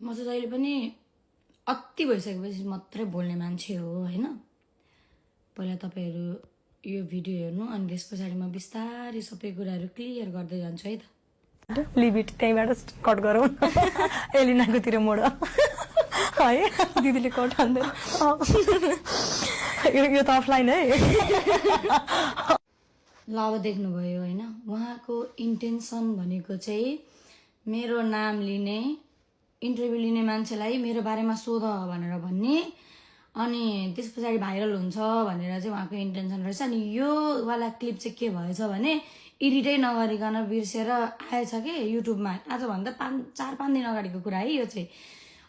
म चाहिँ जहिले पनि अति भइसकेपछि मात्रै बोल्ने मान्छे हो हैन। पहिला तपाईहरु यो भिडियो हेर्नु अनि त्यस पछाडी म बिस्तारै सबै कुराहरु क्लियर गर्दै जान्छु है त। लिभ इट त्यहीबाट कट गरौँ एलिनाकोतिर मोड है दिदीले कट हान्दैन यो त अफलाइन है। ल अब देख्नुभयो हैन, उहाँको इन्टेन्सन भनेको चाहिँ मेरो नाम लिने, इन्टरभ्यु लिने मान्छेलाई मेरो बारेमा सोध भनेर भन्ने अनि त्यस पछाडी भाइरल हुन्छ भनेर चाहिँ उहाँको इन्टेन्सन रहेछ। अनि यो वाला क्लिप चाहिँ के भएछ भने एडिटै नगरिकन बिर्सेर आएछ के युट्युबमा आज भन्दा 4-5 दिन अगाडिको कुरा है यो चाहिँ।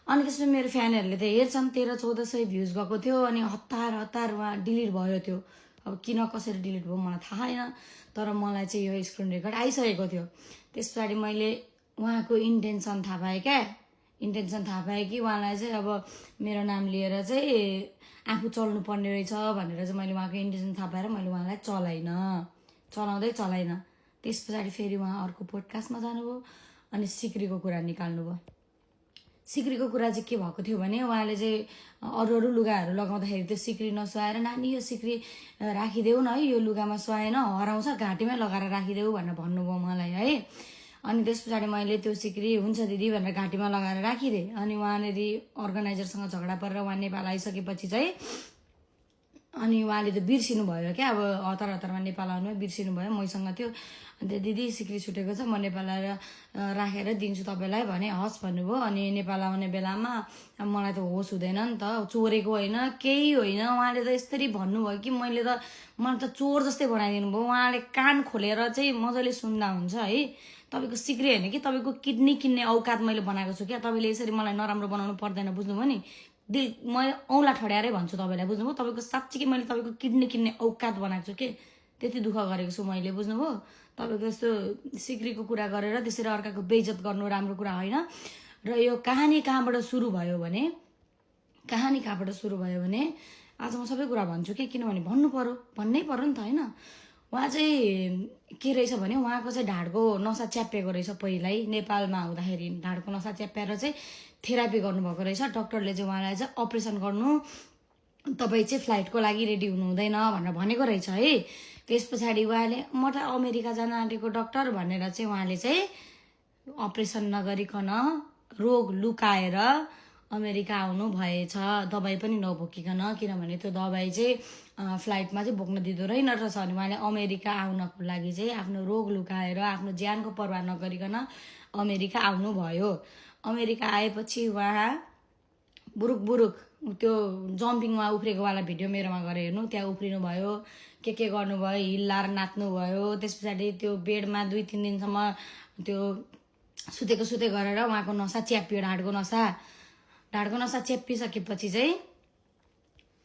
अनि त्यसपछि मेरो फ्यानहरुले त हेर्छन्, 1300-1400 भ्युज गएको थियो अनि हतार उहाँ डिलिट भयो त्यो। अब किन कसरी डिलिट भयो मलाई थाहा छैन, तर मलाई चाहिँ यो स्क्रिन रेकर्ड आइसकेको थियो। त्यस पछाडी मैले उहाँको इन्टेन्सन थाहा पाएँ क्या, इन्टेन्सन थाहा पाएँ कि उहाँलाई चाहिँ अब मेरो नाम लिएर चाहिँ आफू चल्नु पर्ने रहेछ भनेर चाहिँ मैले उहाँको इन्टेन्सन थाहा पाएर मैले उहाँलाई चलाइनँ। त्यस पछाडी फेरि उहाँ अर्को पोडकास्टमा जानुभयो अनि सिक्रीको कुरा निकाल्नुभयो। सिक्रीको कुरा चाहिँ के भएको थियो भने उहाँले चाहिँ अरू लुगाहरू लगाउँदाखेरि त्यो सिक्री नसुहाएर नानी यो सिक्री राखिदेऊ न है, यो लुगामा सुहाएन हराउँछ घाँटीमै लगाएर राखिदेऊ भनेर भन्नुभयो मलाई है। अनि त्यस पछाडी मैले त्यो सिक्री हुन्छ दिदी भनेर घाँटीमा लगाएर राखिदिएँ। अनि उहाँले अर्गनाइजरसँग झगडा परेर उहाँ नेपाल आइसकेपछि चाहिँ अनि उहाँले त बिर्सिनु भयो क्या, अब हतारमा नेपाल आउनु बिर्सिनु भयो। मसँग थियो अन्त दिदी सिक्री छुटेको छ म नेपाल आएर राखेर दिन्छु तपाईँलाई भने हस् भन्नुभयो। अनि नेपाल आउने बेलामा मलाई त होस हुँदैन नि त, चोरेको होइन केही होइन, उहाँले त यसरी भन्नुभयो कि मैले त मलाई त चोर जस्तै बनाइदिनु भयो। उहाँले कान खोलेर चाहिँ मजाले सुन्दा हुन्छ है, तपाईँको सिक्री होइन कि तपाईँको किडनी किन्ने औकात मैले बनाएको छु क्या, तपाईँले यसरी मलाई नराम्रो बनाउनु पर्दैन बुझ्नुभयो नि। दिल म औँला ठड्याएरै भन्छु तपाईँलाई बुझ्नुभयो, तपाईँको साँच्चै कि मैले तपाईँको किडनी किन्ने औकात बनाएको छु के, त्यति दुःख गरेको छु मैले बुझ्नुभयो। तपाईँको यस्तो सिक्रीको कुरा गरेर त्यसरी अर्काको बेइज्जत गर्नु राम्रो कुरा होइन। र यो कहानी कहाँबाट सुरु भयो भने आज म सबै कुरा भन्छु कि, किनभने भन्नै पर्यो नि त होइन। उहाँ चाहिँ के रहेछ भने उहाँको चाहिँ ढाडको नसा च्याप्पिएको रहेछ पहिल्यै, नेपालमा हुँदाखेरि ढाडको नसा च्याप्प्याएर चाहिँ थेरापी गर्नुभएको रहेछ। डक्टरले चाहिँ उहाँलाई चाहिँ अपरेसन गर्नु, तपाईँ चाहिँ फ्लाइटको लागि रेडी हुनु हुँदैन भनेर भनेको रहेछ है। त्यस पछाडी उहाँले म त अमेरिका जान आँटेको डक्टर भनेर चाहिँ उहाँले चाहिँ अपरेसन नगरिकन रोग लुकाएर अमेरिका आउनु भएछ, दबाई पनि नबोकिकन, किनभने त्यो दबाई चाहिँ फ्लाइटमा चाहिँ बोक्न दिँदैन रहेछ। अनि उहाँले अमेरिका आउनको लागि चाहिँ आफ्नो रोग लुकाएर आफ्नो ज्यानको परवाह नगरिकन अमेरिका आउनुभयो। अमेरिका आएपछि उहाँ बुरुक त्यो जम्पिङमा उफ्रेकोवाला भिडियो मेरोमा गएर हेर्नु, त्यहाँ उफ्रिनु भयो, के गर्नुभयो, हिल्लाएर नाच्नु भयो। त्यस पछाडि त्यो बेडमा 2-3 दिनसम्म त्यो सुते गरेर उहाँको नसा च्याप्पियो, ढाडको नसा च्याप्पिसकेपछि चाहिँ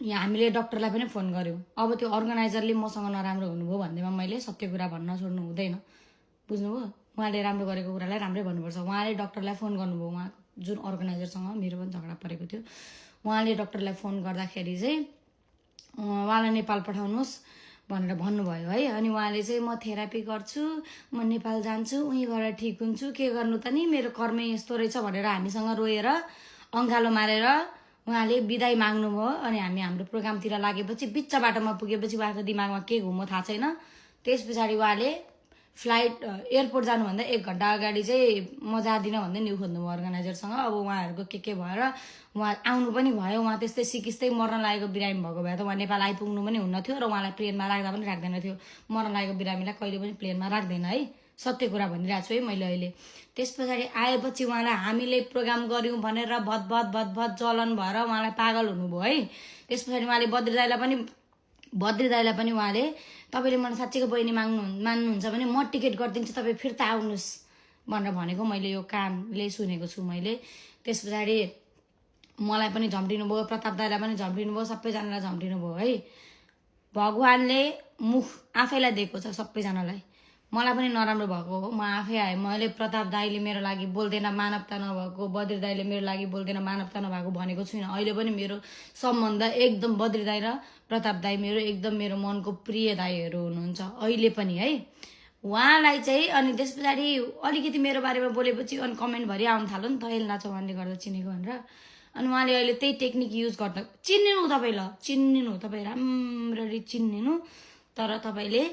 यहाँ हामीले डक्टरलाई पनि फोन गर्यौँ। अब त्यो अर्गनाइजरले मसँग नराम्रो हुनुभयो भन्दैमा मैले सत्य कुरा भन्न छोड्नु हुँदैन बुझ्नुभयो। उहाँले राम्रो गरेको कुरालाई राम्रै भन्नुपर्छ। उहाँले डक्टरलाई फोन गर्नुभयो, उहाँको जुन अर्गनाइजरसँग मेरो पनि झगडा परेको थियो, उहाँले डक्टरलाई फोन गर्दाखेरि चाहिँ उहाँलाई नेपाल पठाउनुहोस् भनेर भन्नुभयो है। अनि उहाँले चाहिँ म थेरापी गर्छु, म नेपाल जान्छु, उहीँ गएर ठिक हुन्छु, के गर्नु त नि मेरो कर्मै यस्तो रहेछ भनेर हामीसँग रोएर अङ्गालो मारेर उहाँले बिदाई माग्नुभयो। अनि हामी हाम्रो प्रोग्रामतिर लागेपछि बिच बाटोमा पुगेपछि उहाँको दिमागमा के घुम्यो थाहा छैन। त्यस पछाडि उहाँले फ्लाइट एयरपोर्ट जानुभन्दा 1 घन्टा अगाडि चाहिँ म जाँदिनँ भन्दै न्यु खोज्नुभयो अर्गनाइजरसँग। अब उहाँहरूको के भएर उहाँ आउनु पनि भयो, उहाँ त्यस्तै सिकिस्तै मर्न लागेको बिरामी भएको भए त उहाँ नेपाल आइपुग्नु पनि हुन्न थियो र उहाँलाई प्लेनमा राख्दा पनि राख्दैन थियो। मर्न लागेको बिरामीलाई कहिले पनि प्लेनमा राख्दैन है, सत्य कुरा भनिरहेको छु है मैले अहिले। त्यस पछाडि आएपछि उहाँलाई हामीले प्रोग्राम गऱ्यौँ भनेर भत जलन भएर उहाँलाई पागल हुनुभयो है। त्यस पछाडि उहाँले बद्री दाइलाई पनि उहाँले तपाईँले मलाई साँच्चैको बहिनी मान्नुहुन्छ भने म टिकट गरिदिन्छु, तपाईँ फिर्ता आउनुहोस् भनेर भनेको मैले यो कानले सुनेको छु मैले। त्यस पछाडि मलाई पनि झम्टिनु भयो, प्रताप दाइलाई पनि झम्टिनु भयो, सबैजनालाई झम्टिनु भयो है। भगवानले मुख आफैलाई दिएको छ सबैजनालाई, मलाई पनि नराम्रो भएको हो, म आफै आएँ। मैले प्रताप दाइले मेरो लागि बोल्दैन, मानवता नभएको, बद्री दाइले मेरो लागि बोल्दैन, मानवता नभएको भनेको छुइनँ। अहिले पनि मेरो सम्बन्ध एकदम बद्री दाइ र प्रताप दाइ मेरो एकदम मेरो मनको प्रिय दाइहरू हुनुहुन्छ अहिले पनि है। उहाँलाई चाहिँ अनि त्यस पछाडि अलिकति मेरो बारेमा बोलेपछि अनि कमेन्टभरि आउनु थाल्यो नि त एल्ना चौहानले गर्दा चिनेको भनेर अनि उहाँले अहिले त्यही टेक्निक युज गर्दा चिन्नु तपाईँ ल चिन्नु तपाईँ राम्ररी चिन्नु तर तपाईँले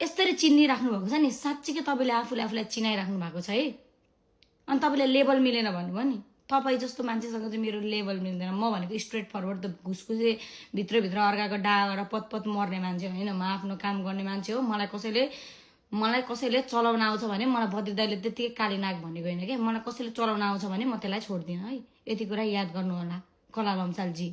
यसरी चिनिराख्नु भएको छ नि साँच्चीकै तपाईँले आफूलाई चिनाइराख्नु भएको छ है अनि तपाईँले लेभल मिलेन भन्नुभयो नि तपाईँ जस्तो मान्छेसँग चाहिँ मेरो लेभल मिल्दैन म भनेको स्ट्रेट फरवर्ड त घुसघुसे भित्रभित्र अर्काको डाँबाट पतपत मर्ने मान्छे होइन म आफ्नो काम गर्ने मान्छे हो मलाई कसैले चलाउन आउँछ भने मलाई बद्री दाइले त्यतिकै काली नाग भनेको होइन कि मलाई कसैले चलाउन आउँछ भने म त्यसलाई छोड्दिनँ है यति कुरा याद गर्नु होला कला लम्सालजी